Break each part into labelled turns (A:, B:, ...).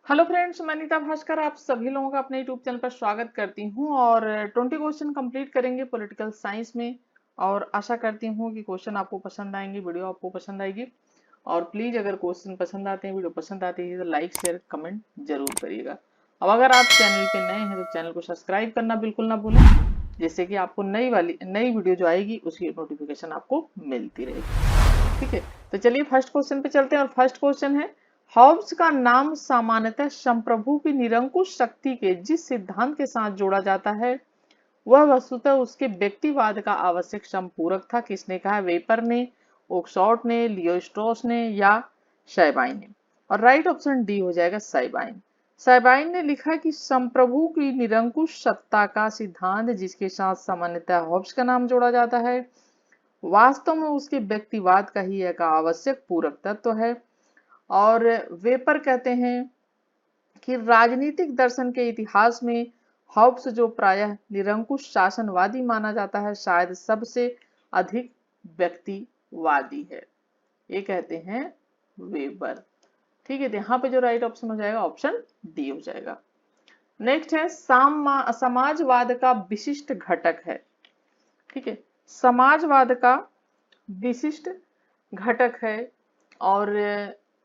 A: Hello friends, मैं नीता भास्कर आप सभी लोगों का अपने यूट्यूब चैनल पर स्वागत करती हूं और 20 क्वेश्चन कंप्लीट करेंगे पॉलिटिकल साइंस में। और आशा करती हूं कि क्वेश्चन आपको पसंद आएंगे, वीडियो आपको पसंद आएगी। और प्लीज अगर क्वेश्चन पसंद आते हैं, वीडियो पसंद आती है तो लाइक शेयर कमेंट जरूर करिएगा। अब अगर आप चैनल पे नए हैं तो चैनल को सब्सक्राइब करना बिल्कुल ना भूलें, जिससे कि आपको नई वीडियो जो आएगी उसकी नोटिफिकेशन आपको मिलती रहेगी। ठीक है, तो चलिए फर्स्ट क्वेश्चन पे चलते हैं। और फर्स्ट क्वेश्चन है, हॉब्स का नाम सामान्यतः संप्रभु की निरंकुश शक्ति के जिस सिद्धांत के साथ जोड़ा जाता है वह वस्तुतः उसके व्यक्तिवाद का आवश्यक संपूरक था। किसने कहा? वेपर ने, ओक्सफोर्ड ने, लियो स्ट्रॉस ने या शाइबाइन ने? और राइट ऑप्शन डी हो जाएगा शाइबाइन। शाइबाइन ने लिखा कि संप्रभु की निरंकुश सत्ता का सिद्धांत जिसके साथ सामान्यतः हॉब्स का नाम जोड़ा जाता है वास्तव में उसके व्यक्तिवाद का ही एक आवश्यक पूरक तत्व है। और वेपर कहते हैं कि राजनीतिक दर्शन के इतिहास में हॉब्स जो प्रायः निरंकुश शासनवादी माना जाता है शायद सबसे अधिक व्यक्तिवादी है, ये कहते हैं वेबर। ठीक है, तो यहाँ पे जो राइट ऑप्शन हो जाएगा ऑप्शन डी हो जाएगा। नेक्स्ट है, समाजवाद का विशिष्ट घटक है। ठीक है, समाजवाद का विशिष्ट घटक है और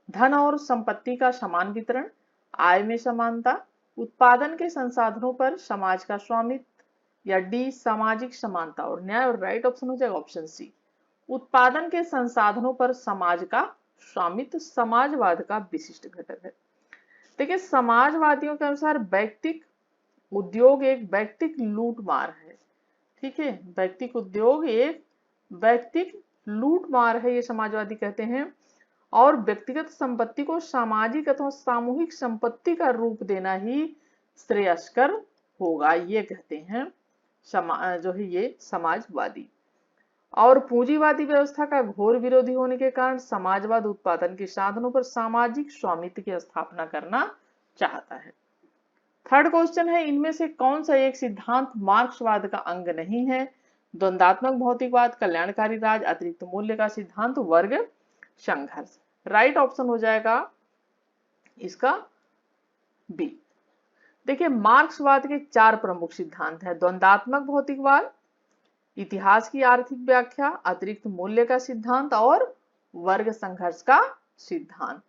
A: धन और संपत्ति का समान वितरण, आय में समानता, उत्पादन के संसाधनों पर समाज का स्वामित्व या डी सामाजिक समानता और न्याय। और राइट ऑप्शन हो जाएगा ऑप्शन सी, उत्पादन के संसाधनों पर समाज का स्वामित्व समाजवाद का विशिष्ट घटक है। देखिए, समाजवादियों के अनुसार व्यक्तिक उद्योग एक व्यक्तिक लूटमार है। ठीक है, व्यक्तिक उद्योग एक व्यक्तिक लूटमार है, ये समाजवादी कहते हैं। और व्यक्तिगत संपत्ति को सामाजिक अथवा सामूहिक संपत्ति का रूप देना ही श्रेयस्कर होगा, ये कहते हैं जो है ये समाजवादी। और पूंजीवादी व्यवस्था का घोर विरोधी होने के कारण समाजवाद उत्पादन के साधनों पर सामाजिक स्वामित्व की स्थापना करना चाहता है। थर्ड क्वेश्चन है, इनमें से कौन सा एक सिद्धांत मार्क्सवाद का अंग नहीं है? द्वंदात्मक भौतिकवाद, कल्याणकारी राज, अतिरिक्त मूल्य का सिद्धांत, वर्ग संघर्ष। राइट ऑप्शन हो जाएगा इसका बी। देखिए, मार्क्सवाद के चार प्रमुख सिद्धांत हैं: द्वंदात्मक भौतिकवाद, इतिहास की आर्थिक व्याख्या, अतिरिक्त मूल्य का सिद्धांत और वर्ग संघर्ष का सिद्धांत।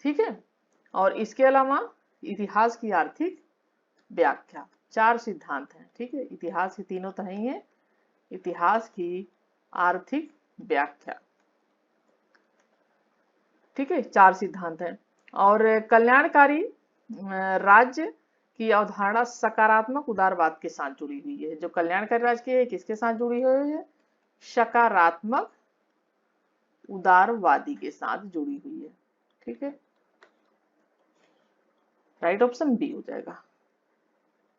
A: ठीक है, और इसके अलावा इतिहास की आर्थिक व्याख्या, चार सिद्धांत हैं। ठीक है, इतिहास की तीनों तो ही है, इतिहास की आर्थिक व्याख्या। ठीक है, चार सिद्धांत हैं। और कल्याणकारी राज्य की अवधारणा सकारात्मक उदारवाद के साथ जुड़ी हुई है। जो कल्याणकारी राज्य की है किसके साथ जुड़ी हुई है? सकारात्मक उदारवादी के साथ जुड़ी हुई है। ठीक है, राइट ऑप्शन बी हो जाएगा।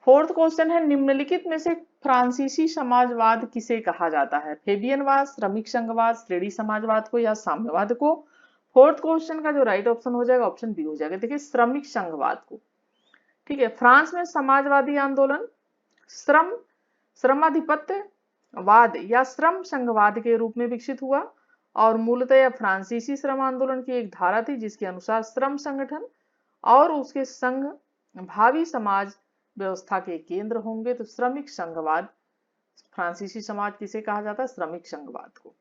A: फोर्थ क्वेश्चन है, निम्नलिखित में से फ्रांसीसी समाजवाद किसे कहा जाता है? फेबियनवाद, श्रमिक संघवाद, श्रेणी समाजवाद को या साम्यवाद को? फोर्थ क्वेश्चन का जो राइट ऑप्शन हो जाएगा ऑप्शन बी हो जाएगा। देखिए, श्रमिक संघवाद को। ठीक है, फ्रांस में समाजवादी आंदोलन श्रमाधिपत्यवाद या श्रम संघवाद के रूप में विकसित हुआ और मूलतः फ्रांसीसी श्रम आंदोलन की एक धारा थी जिसके अनुसार श्रम संगठन और उसके संघ भावी समाज व्यवस्था के केंद्र होंगे। तो श्रमिक संघवाद, फ्रांसीसी समाज किसे कहा जाता है? श्रमिक संघवाद को।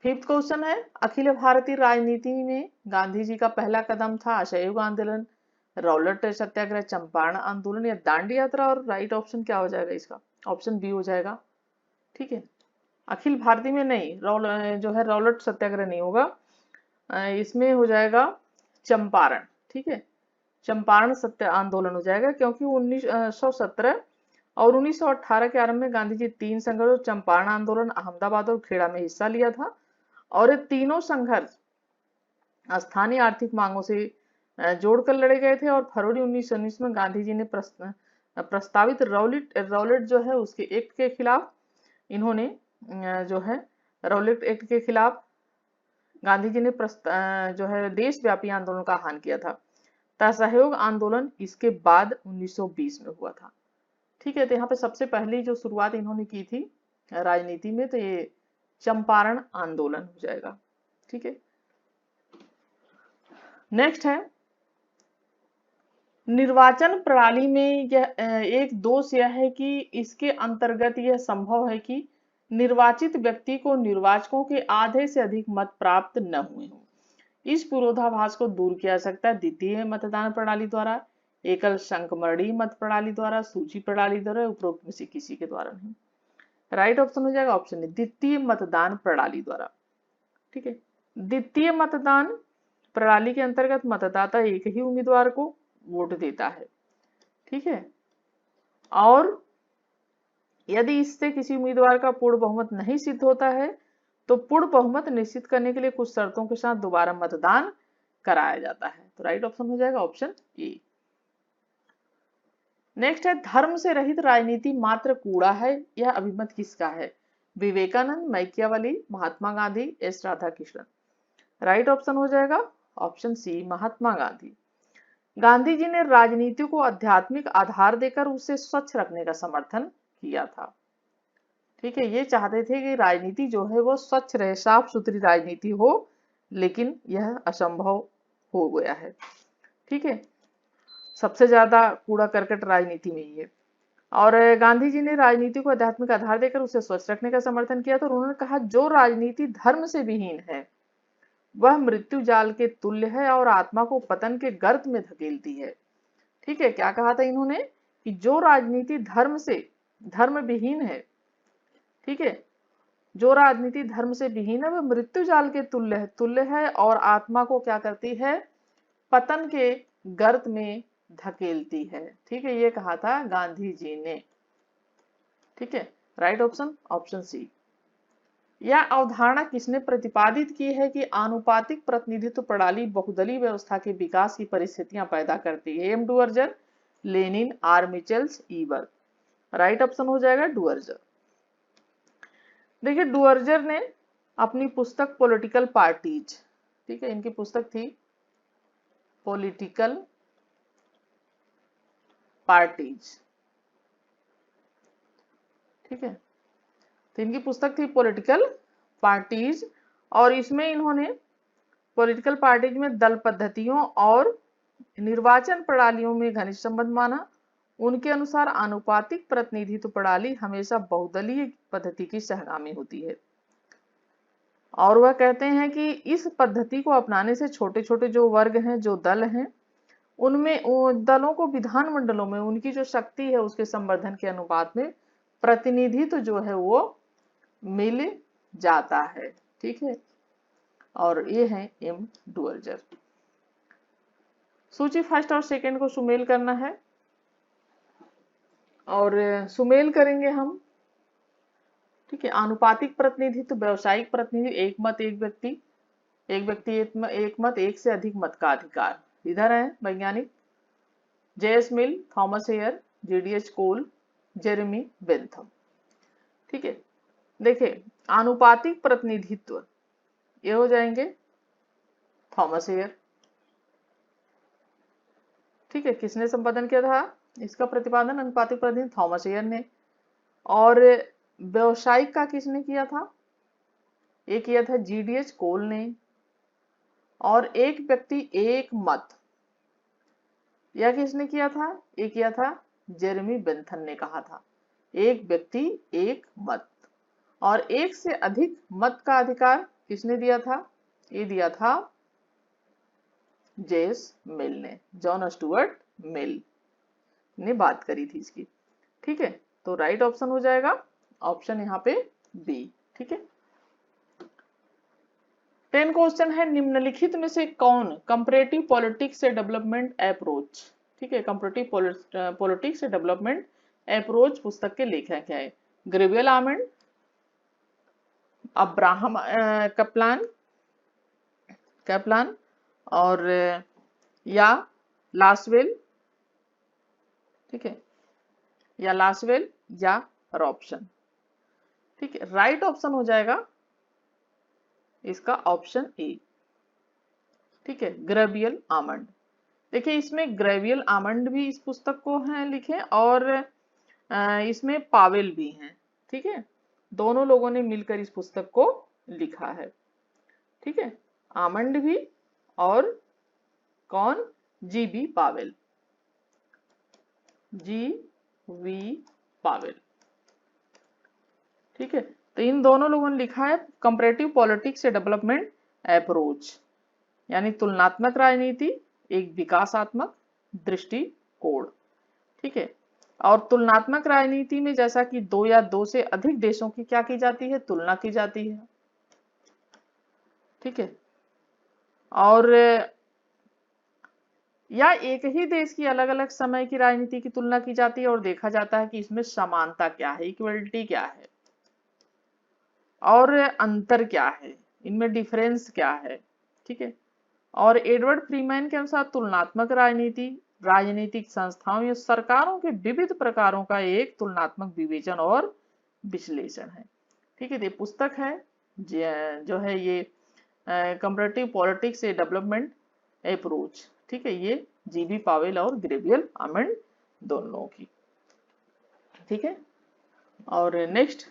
A: फिफ्थ क्वेश्चन है, अखिल भारतीय राजनीति में गांधी जी का पहला कदम था असहयोग आंदोलन, रॉलेट सत्याग्रह, चंपारण आंदोलन या दांडी यात्रा? और राइट ऑप्शन क्या हो जाएगा इसका? ऑप्शन बी हो जाएगा। ठीक है, अखिल भारतीय में नहीं, जो है रॉलेट सत्याग्रह नहीं होगा, इसमें हो जाएगा चंपारण। ठीक है, चंपारण सत्य आंदोलन हो जाएगा, क्योंकि 1917 और 1918 के आरंभ में गांधी जी तीन संघर्ष, चंपारण आंदोलन, अहमदाबाद और खेड़ा में हिस्सा लिया था। और ये तीनों संघर्ष स्थानीय आर्थिक मांगों से जोड़कर लड़े गए थे। और फरवरी 1919 में गांधी जी ने प्रस्तावित रॉलेट जो है उसके एक्ट के खिलाफ इन्होंने जो है रॉलेट एक्ट के खिलाफ गांधी जी ने जो है देशव्यापी आंदोलन का आह्वान किया था। असहयोग आंदोलन इसके बाद 1920 में हुआ था। ठीक है, तो यहाँ पे सबसे पहली जो शुरुआत इन्होंने की थी राजनीति में तो ये चंपारण आंदोलन हो जाएगा। ठीक है, नेक्स्ट है, निर्वाचन प्रणाली में यह एक दोष यह है कि इसके अंतर्गत यह संभव है कि निर्वाचित व्यक्ति को निर्वाचकों के आधे से अधिक मत प्राप्त न हुए हों। इस पूर्वाभास को दूर किया जा सकता है द्वितीय मतदान प्रणाली द्वारा, एकल संकमरणीय मत प्रणाली द्वारा, सूची प्रणाली द्वारा, उपरोक्त में से किसी के द्वारा नहीं। राइट ऑप्शन हो जाएगा ऑप्शन ए, द्वितीय मतदान प्रणाली द्वारा। ठीक है, द्वितीय मतदान प्रणाली के अंतर्गत मतदाता एक ही उम्मीदवार को वोट देता है। ठीक है, और यदि इससे किसी उम्मीदवार का पूर्ण बहुमत नहीं सिद्ध होता है तो पूर्ण बहुमत निश्चित करने के लिए कुछ शर्तों के साथ दोबारा मतदान कराया जाता है। तो राइट ऑप्शन हो जाएगा ऑप्शन ए। नेक्स्ट है, धर्म से रहित राजनीति मात्र कूड़ा है, यह अभिमत किसका है? Vivekananda, Machiavelli, Mahatma Gandhi, S Radhakrishnan. Right option हो जाएगा ऑप्शन सी, महात्मा गांधी। गांधी जी ने राजनीति को आध्यात्मिक आधार देकर उसे स्वच्छ रखने का समर्थन किया था। ठीक है, ये चाहते थे कि राजनीति जो है वो स्वच्छ रहे, साफ सुथरी राजनीति हो, लेकिन यह असंभव हो गया है। ठीक है, सबसे ज्यादा कूड़ा करकट राजनीति में ही है। और गांधी जी ने राजनीति को आध्यात्मिक आधार देकर उसे स्वच्छ रखने का समर्थन किया था। और उन्होंने कहा, जो राजनीति धर्म से विहीन है वह मृत्यु जाल के तुल्य है और आत्मा को पतन के गर्त में धकेलती है। ठीक है, क्या कहा था इन्होंने कि जो राजनीति धर्म विहीन है, ठीक है, जो राजनीति धर्म से विहीन है वह मृत्यु जाल के तुल्य है और आत्मा को क्या करती है? पतन के गर्त में धकेलती है। ठीक है, ये कहा था गांधी जी ने। ठीक है, राइट ऑप्शन ऑप्शन सी। यह अवधारणा किसने प्रतिपादित की है कि आनुपातिक प्रतिनिधित्व प्रणाली बहुदलीय व्यवस्था के विकास की परिस्थितियां पैदा करती है? M Duverger, Lenin, R Michels, ईबर। राइट ऑप्शन हो जाएगा डुअर्जर। देखिए, डुअर्जर ने अपनी पुस्तक पॉलिटिकल पार्टीज, ठीक है, इनकी पुस्तक थी पॉलिटिकल पार्टीज। ठीक है, तो इनकी पुस्तक थी पॉलिटिकल पार्टीज और इसमें इन्होंने पॉलिटिकल पार्टीज में दल पद्धतियों और निर्वाचन प्रणालियों में घनिष्ठ संबंध माना। उनके अनुसार आनुपातिक प्रतिनिधित्व प्रणाली हमेशा बहुदलीय पद्धति की सहगामी होती है और वह कहते हैं कि इस पद्धति को अपनाने से छोटे छोटे जो वर्ग हैं, जो दल हैं, उनमें दलों को विधानमंडलों में उनकी जो शक्ति है उसके संवर्धन के अनुपात में प्रतिनिधित्व जो है वो मिल जाता है। ठीक है, और ये है एम डुअर्जर। सूची फर्स्ट और सेकंड को सुमेल करना है और सुमेल करेंगे हम। ठीक है, आनुपातिक प्रतिनिधित्व, व्यावसायिक प्रतिनिधि, एक मत एक व्यक्ति, एक मत एक से अधिक मत का अधिकार। इधर है वैज्ञानिक जेएस मिल, थॉमस हेयर, जीडीएच कोल, जेरेमी बेंथम। ठीक है, देखिए आनुपातिक प्रतिनिधित्व ये हो जाएंगे थॉमस हेयर। ठीक है, किसने संपादन किया था इसका प्रतिपादन? अनुपातिक प्रतिनिधित्व थॉमस हेयर ने। और व्यावसायिक का किसने किया था? ये किया था जीडीएच कोल ने। और एक व्यक्ति एक मत, यह किसने किया था? ये किया था जेरेमी बेंथम ने। कहा था एक व्यक्ति एक मत। और एक से अधिक मत का अधिकार किसने दिया था? ये दिया था जेएस मिल ने, जॉन स्टुअर्ट मिल ने बात करी थी इसकी। ठीक है, तो राइट ऑप्शन हो जाएगा ऑप्शन यहाँ पे बी। ठीक है, 10 क्वेश्चन है, निम्नलिखित में से कौन कंपैरेटिव पॉलिटिक्स से डेवलपमेंट अप्रोच, ठीक है, कंपैरेटिव पॉलिटिक्स से डेवलपमेंट अप्रोच पुस्तक के लेखक है? ग्रेवियल आमंड, अब्राहम कैप्लान और या लासवेल। ठीक है, या लासवेल या रॉबसन। ठीक है, राइट ऑप्शन हो जाएगा इसका ऑप्शन ए। ठीक है, ग्रेवियल आमंड। देखिए, इसमें ग्रेवियल आमंड भी इस पुस्तक को हैं लिखे और इसमें पावेल भी हैं। ठीक है, दोनों लोगों ने मिलकर इस पुस्तक को लिखा है। ठीक है, आमंड भी और कौन? G B Powell. G V Powell. ठीक है, तो इन दोनों लोगों ने लिखा है comparative politics a development approach, यानी तुलनात्मक राजनीति एक विकासात्मक दृष्टिकोण। ठीक है, और तुलनात्मक राजनीति में जैसा कि दो या दो से अधिक देशों की क्या की जाती है, तुलना की जाती है। ठीक है, और या एक ही देश की अलग अलग समय की राजनीति की तुलना की जाती है और देखा जाता है कि इसमें समानता क्या है, इक्वलिटी क्या है और अंतर क्या है, इनमें डिफरेंस क्या है। ठीक है, और एडवर्ड फ्रीमैन के अनुसार तुलनात्मक राजनीति राजनीतिक संस्थाओं या सरकारों के विविध प्रकारों का एक तुलनात्मक विवेचन और विश्लेषण है। ठीक है, ये पुस्तक है जो है ये comparative politics a development approach. ठीक है, ये जीबी पावेल और गैब्रियल आमंड दोनों की। ठीक है, और नेक्स्ट,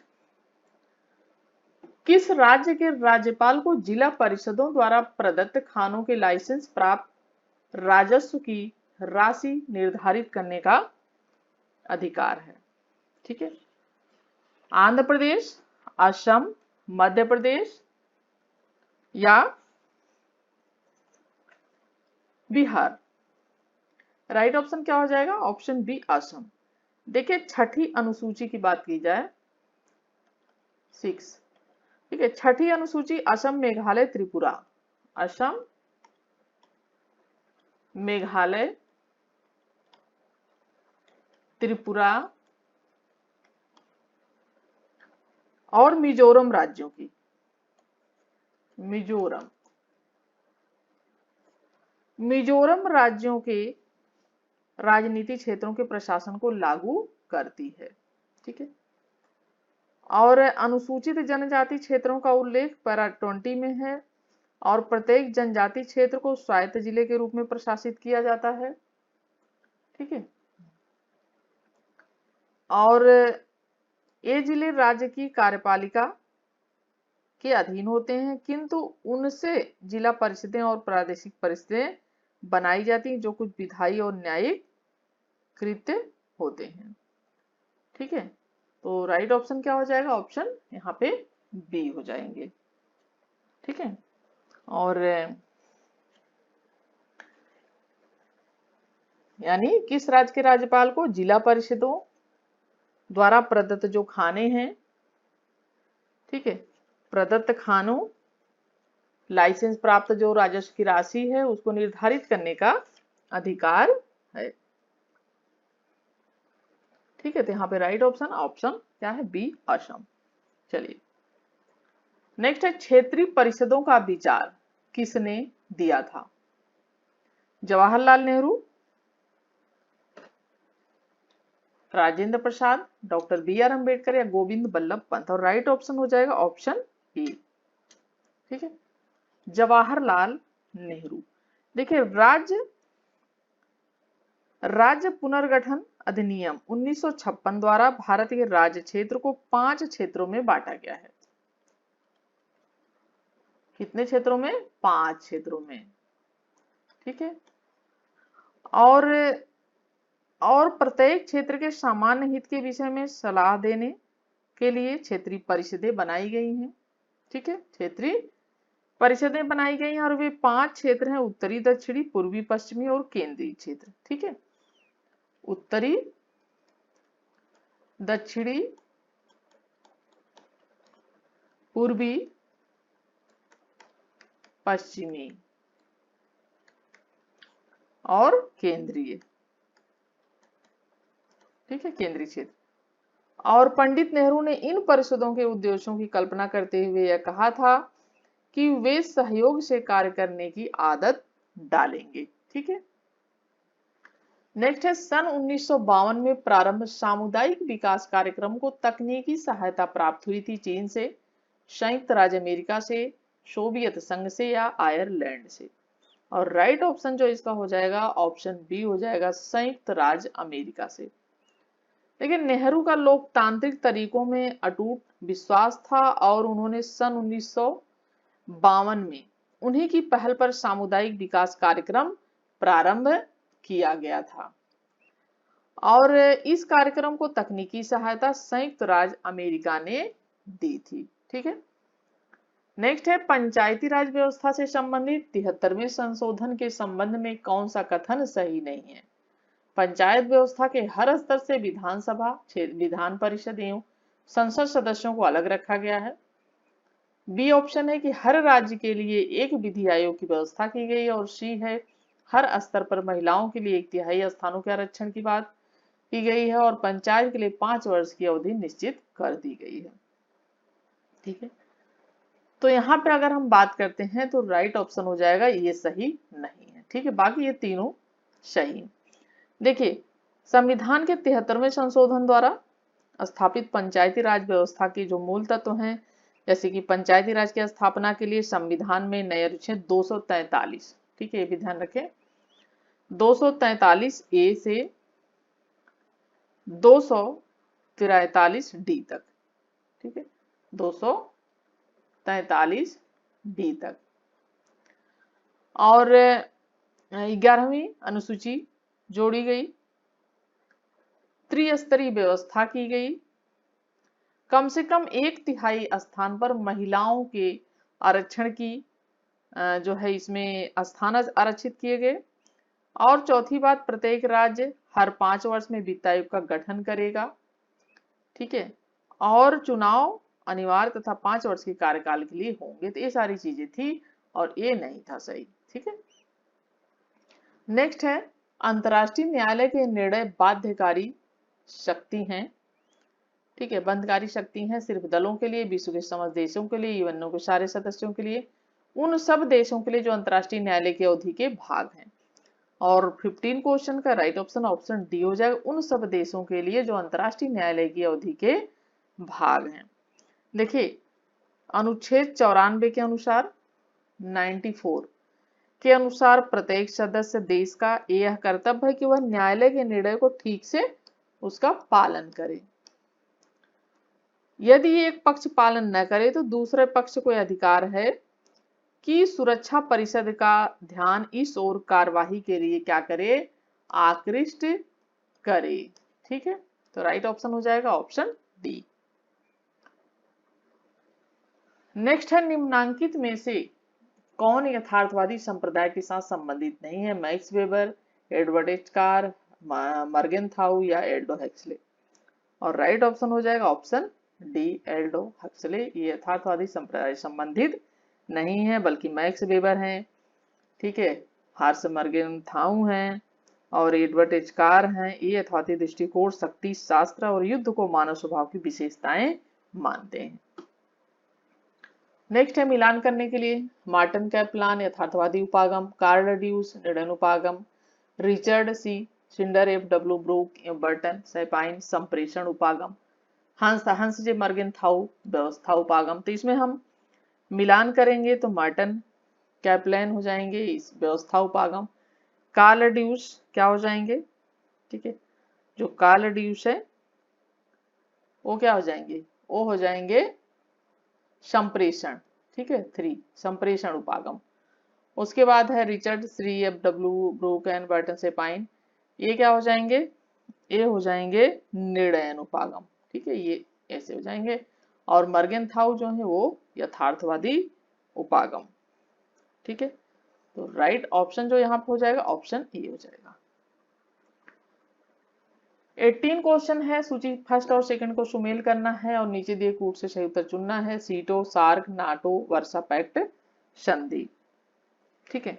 A: किस राज्य के राज्यपाल को जिला परिषदों द्वारा प्रदत्त खानों के लाइसेंस प्राप्त राजस्व की राशि निर्धारित करने का अधिकार है? ठीक है, आंध्र प्रदेश, असम, मध्य प्रदेश या बिहार? राइट ऑप्शन क्या हो जाएगा? Option B Assam. देखिए, छठी अनुसूची की बात की जाए 6। ठीक है, छठी अनुसूची असम, मेघालय, त्रिपुरा, असम, मेघालय, त्रिपुरा और मिजोरम राज्यों की। मिजोरम राज्यों के राजनीति क्षेत्रों के प्रशासन को लागू करती है। ठीक है, और अनुसूचित जनजाति क्षेत्रों का उल्लेख पैरा 20 में है और प्रत्येक जनजाति क्षेत्र को स्वायत्त जिले के रूप में प्रशासित किया जाता है। ठीक है, और ये जिले राज्य की कार्यपालिका के अधीन होते हैं, किंतु उनसे जिला परिषदें और प्रादेशिक परिषदें बनाई जाती हैं जो कुछ विधायी और न्यायिक कृत्य होते हैं। ठीक है, तो राइट ऑप्शन क्या हो जाएगा? ऑप्शन यहाँ पे बी हो जाएंगे। ठीक है, और यानी किस राज्य के राज्यपाल को जिला परिषदों द्वारा प्रदत्त जो खाने हैं, ठीक है, प्रदत्त खानों लाइसेंस प्राप्त जो राजस्व की राशि है उसको निर्धारित करने का अधिकार है। ठीक है, तो यहाँ पे राइट ऑप्शन क्या है? बी असम। चलिए, नेक्स्ट है, क्षेत्रीय परिषदों का विचार किसने दिया था? Jawaharlal Nehru, Rajendra Prasad, doctor B are Ambedkar या गोविंद बल्लभ पंत? और राइट ऑप्शन हो जाएगा ऑप्शन ए। ठीक है, जवाहरलाल नेहरू। देखिए, राज्य पुनर्गठन अधिनियम 1956 द्वारा भारत के राज्य क्षेत्र को 5 क्षेत्रों में बांटा गया है। कितने क्षेत्रों में? 5 क्षेत्रों में। ठीक है, और प्रत्येक क्षेत्र के सामान्य हित के विषय में सलाह देने के लिए क्षेत्रीय परिषदें बनाई गई हैं। ठीक है, क्षेत्रीय परिषदें बनाई गई हैं और वे 5 क्षेत्र हैं: उत्तरी, दक्षिणी, पूर्वी, पश्चिमी और केंद्रीय क्षेत्र। ठीक है, उत्तरी, दक्षिणी, पूर्वी, पश्चिमी और केंद्रीय। ठीक है, केंद्रीय क्षेत्र। और पंडित नेहरू ने इन परिषदों के उद्देश्यों की कल्पना करते हुए यह कहा था कि वे सहयोग से कार्य करने की आदत डालेंगे। ठीक है, नेक्स्ट है, सन 1952 में प्रारंभ सामुदायिक विकास कार्यक्रम को तकनीकी सहायता प्राप्त हुई थी चीन से, संयुक्त राज्य अमेरिका से, सोवियत संघ से या आयरलैंड से? और राइट ऑप्शन जो इसका हो जाएगा ऑप्शन बी हो जाएगा, संयुक्त राज्य अमेरिका से। लेकिन नेहरू का लोकतांत्रिक तरीकों में अटूट विश्वास था और उन्होंने सन 1952 में उन्हीं की पहल पर सामुदायिक विकास कार्यक्रम प्रारंभ किया गया था। और इस कार्यक्रम को तकनीकी सहायता संयुक्त राज्य अमेरिका ने दी थी। ठीक है, नेक्स्ट है पंचायती राज व्यवस्था से संबंधित 73वें संशोधन के संबंध में कौन सा कथन सही नहीं है? पंचायत व्यवस्था के हर स्तर से विधानसभा, विधान परिषद एवं संसद सदस्यों को अलग रखा गया है। बी ऑप्शन है कि हर राज्य के लिए एक विधि आयोग की व्यवस्था की गई है। और सी है हर स्तर पर महिलाओं के लिए 1/3 स्थानों के आरक्षण की बात की गई है और पंचायत के लिए 5 वर्ष की अवधि निश्चित कर दी गई है। ठीक है, तो यहाँ पे अगर हम बात करते हैं तो राइट ऑप्शन हो जाएगा ये सही नहीं है। ठीक है, बाकी ये तीनों सही है। देखिए, संविधान के 73वें संशोधन द्वारा स्थापित पंचायती राज व्यवस्था के जो मूल तत्व हैं, जैसे कि पंचायती राज की स्थापना के लिए संविधान में नए अनुच्छेद 243, ठीक है, ये भी ध्यान रखें, 243 ए से 243 डी तक। ठीक है, 243 डी तक। और 11वीं अनुसूची जोड़ी गई, त्रिस्तरीय व्यवस्था की गई, कम से कम 1/3 स्थान पर महिलाओं के आरक्षण की जो है इसमें स्थान आरक्षित किए गए। और चौथी बात, प्रत्येक राज्य हर 5 वर्ष में वित्त आयोग का गठन करेगा। ठीक है, और चुनाव अनिवार्य तथा 5 वर्ष के कार्यकाल के लिए होंगे। तो ये सारी चीजें थी और ये नहीं था सही। ठीक है, नेक्स्ट है अंतर्राष्ट्रीय न्यायालय के निर्णय बाध्यकारी शक्ति हैं। ठीक है, बंधकारी शक्ति है सिर्फ दलों के लिए, विश्व के समस्त देशों के लिए, यूएनओ के सारे सदस्यों के लिए, उन सब देशों के लिए जो अंतर्राष्ट्रीय न्यायालय की अवधि के भाग हैं। और 15 क्वेश्चन का राइट ऑप्शन ऑप्शन डी हो जाएगा, उन सब देशों के लिए जो अंतर्राष्ट्रीय न्यायालय की अवधि के भाग हैं। देखिए, अनुच्छेद 94 के अनुसार 94 के अनुसार प्रत्येक सदस्य देश का यह कर्तव्य है कि वह न्यायालय के निर्णय को ठीक से उसका पालन करे। यदि एक पक्ष पालन न करे तो दूसरे पक्ष को अधिकार है कि सुरक्षा परिषद का ध्यान इस ओर कार्यवाही के लिए क्या करे, आकृष्ट करे। ठीक है, तो राइट ऑप्शन हो जाएगा ऑप्शन डी। नेक्स्ट है निम्नांकित में से कौन यथार्थवादी संप्रदाय के साथ संबंधित नहीं है? Max Weber, Edward H Carr, Morgenthau या एल्डो हक्सले। और राइट ऑप्शन हो जाएगा ऑप्शन डी, एल्डो हक्सले। ये यथार्थवादी संप्रदाय संबंधित नहीं है, बल्कि मैक्स वेबर हैं, ठीक है, हार्स मर्गेनथाउ हैं और एडवर्ड एच कार हैं। ये यथार्थवादी दृष्टिकोण शक्ति शास्त्र और युद्ध को मानव स्वभाव की विशेषताएं मानते हैं। नेक्स्ट है मिलान करने के लिए, मार्टिन कैप्लान यथार्थवादी उपागम, कार्ल ड्यूस निर्णय उपागम, रिचर्ड सी शिंडर, एफ डब्ल्यू ब्रूक, बर्टन सैपाइन संप्रेषण उपागम, हंस जे मर्गेनथाउ व्यवस्था उपागम। तो इसमें हम मिलान करेंगे तो मार्टिन कैप्लान हो जाएंगे इस व्यवस्था उपागम, कार्ल ड्यूस क्या हो जाएंगे, ठीक है, जो कार्ल ड्यूस है वो क्या हो जाएंगे, वो हो जाएंगे संप्रेषण। ठीक है, 3 संप्रेषण उपागम। उसके बाद है रिचर्ड श्री, F W Brook and Burton Sapin, ये क्या हो जाएंगे, ये हो जाएंगे निर्णय उपागम। ठीक है, ये ऐसे हो जाएंगे। और मर्गेनथाउ जो है वो यथार्थवादी उपागम। ठीक है, तो राइट ऑप्शन जो यहाँ पे हो जाएगा ऑप्शन ए हो जाएगा। 18 क्वेश्चन है, सूची फर्स्ट और सेकंड को सुमेल करना है और नीचे दिए कूट से सही उत्तर चुनना है। सीटो, सार्क, नाटो, वर्षा पैक्ट, संधि। ठीक है,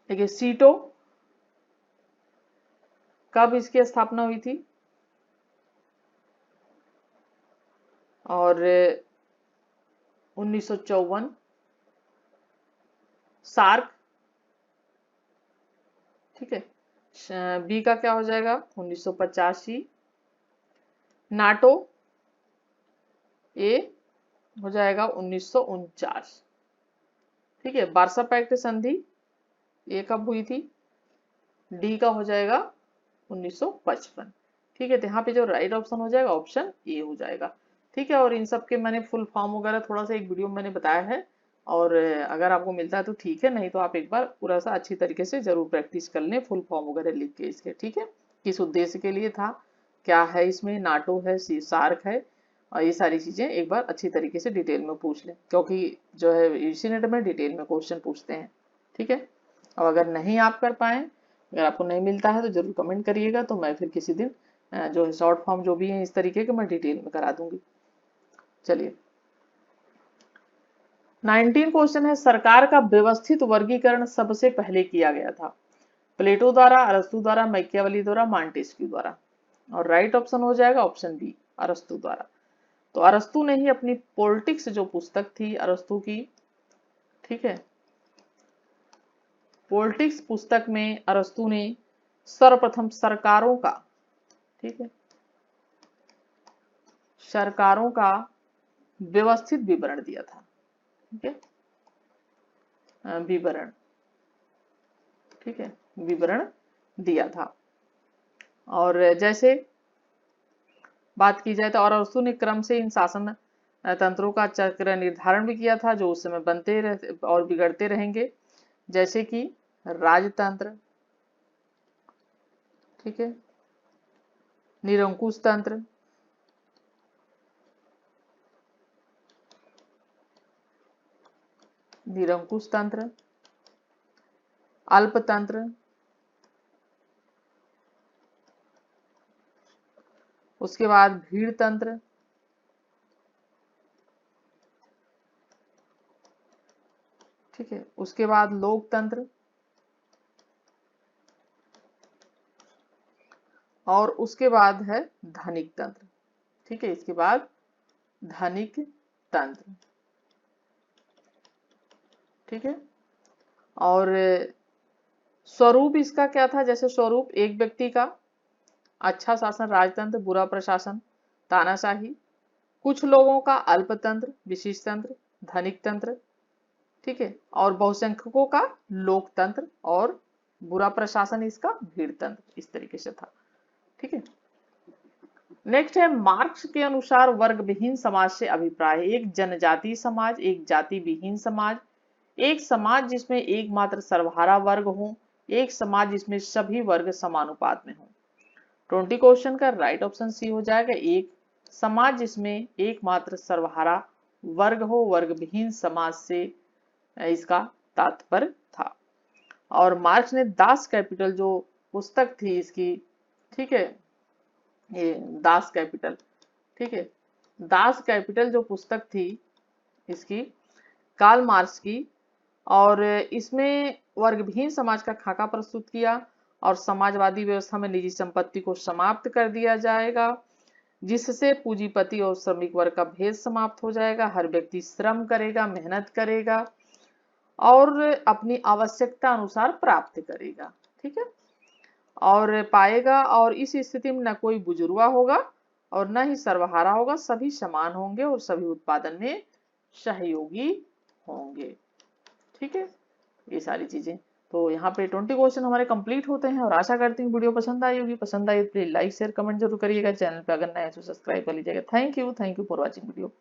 A: देखिए सीटो कब इसकी स्थापना हुई थी और 1954। सार्क, ठीक है, बी का क्या हो जाएगा 1985। नाटो ए हो जाएगा 1949। ठीक है, वार्सा पैक्ट संधि ये कब हुई थी, डी का हो जाएगा 1955। ठीक है, तो यहाँ पे जो राइट ऑप्शन हो जाएगा ऑप्शन ए हो जाएगा। ठीक है, और इन सब के मैंने फुल फॉर्म वगैरह थोड़ा सा एक वीडियो में मैंने बताया है, और अगर आपको मिलता है तो ठीक है, नहीं तो आप एक बार पूरा सा अच्छी तरीके से जरूर प्रैक्टिस कर लें फुल फॉर्म वगैरह लिख के इसके। ठीक है, किस उद्देश्य के लिए था, क्या है इसमें, नाटो है, सार्क है, और ये सारी चीजें एक बार अच्छी तरीके से डिटेल में पूछ लें, क्योंकि जो है यूजी नेट में डिटेल में क्वेश्चन पूछते हैं। ठीक है, और अगर नहीं आप कर पाए, अगर आपको नहीं मिलता है तो जरूर कमेंट करिएगा, तो मैं फिर किसी दिन जो है शॉर्ट फॉर्म जो भी है इस तरीके के मैं डिटेल में करा दूंगी। चलिए 19 क्वेश्चन है, सरकार का व्यवस्थित वर्गीकरण सबसे पहले किया गया था, प्लेटो द्वारा, अरस्तु द्वारा, मैकियावेली द्वारा, मॉन्टेस्क्यू द्वारा। और राइट ऑप्शन हो जाएगा ऑप्शन बी, अरस्तु द्वारा। तो अरस्तु ने ही अपनी पॉलिटिक्स जो पुस्तक थी अरस्तु की, ठीक है, पॉलिटिक्स पुस्तक में अरस्तु ने सर्वप्रथम सरकारों का, ठीक है, सरकारों का व्यवस्थित विवरण दिया था। ठीक है, विवरण, ठीक है, विवरण दिया था। और जैसे बात की जाए तो और अरस्तु ने क्रम से इन शासन तंत्रों का चक्र निर्धारण भी किया था जो उस समय बनते रहते और बिगड़ते रहेंगे, जैसे कि राजतंत्र, ठीक है, निरंकुश तंत्र, निरंकुश तंत्र, अल्पतंत्र, उसके बाद भीड़ तंत्र, ठीक है, उसके बाद लोकतंत्र, और उसके बाद है धनिक तंत्र। ठीक है, इसके बाद धनिक तंत्र। ठीक है, और स्वरूप इसका क्या था, जैसे स्वरूप एक व्यक्ति का अच्छा शासन राजतंत्र, बुरा प्रशासन तानाशाही, कुछ लोगों का अल्पतंत्र विशिष्ट तंत्र धनिक तंत्र, ठीक है, और बहुसंख्यकों का लोकतंत्र, और बुरा प्रशासन इसका भीड़ तंत्र, इस तरीके से था। ठीक है, नेक्स्ट है मार्क्स के अनुसार वर्ग विहीन समाज से अभिप्राय, एक जनजातीय समाज, एक जाति विहीन समाज, एक समाज जिसमें एकमात्र सर्वहारा वर्ग हो, एक समाज जिसमें सभी वर्ग समानुपात में हो। 20 क्वेश्चन का राइट ऑप्शन सी हो जाएगा, एक समाज जिसमें एकमात्र सर्वहारा वर्ग हो, वर्ग विहीन समाज से इसका तात्पर्य था। और मार्क्स ने दास कैपिटल जो पुस्तक थी इसकी, ठीक है, ये दास कैपिटल, ठीक है, दास कैपिटल जो पुस्तक थी इसकी कार्ल मार्क्स की, और इसमें वर्गविहीन समाज का खाका प्रस्तुत किया और समाजवादी व्यवस्था में निजी संपत्ति को समाप्त कर दिया जाएगा, जिससे पूंजीपति और श्रमिक वर्ग का भेद समाप्त हो जाएगा, हर व्यक्ति श्रम करेगा, मेहनत करेगा और अपनी आवश्यकता अनुसार प्राप्त करेगा, ठीक है, और पाएगा, और इस स्थिति में न कोई बुजुर्गा होगा और न ही सर्वहारा होगा, सभी समान होंगे और सभी उत्पादन में सहयोगी होंगे। ठीक है, ये सारी चीजें। तो यहाँ पे 20 क्वेश्चन हमारे कंप्लीट होते हैं और आशा करती हूँ वीडियो पसंद आई होगी। पसंद आई तो प्लीज लाइक शेयर कमेंट जरूर करिएगा, चैनल पे अगर नए हैं तो सब्सक्राइब कर लीजिएगा। Thank you for watching video.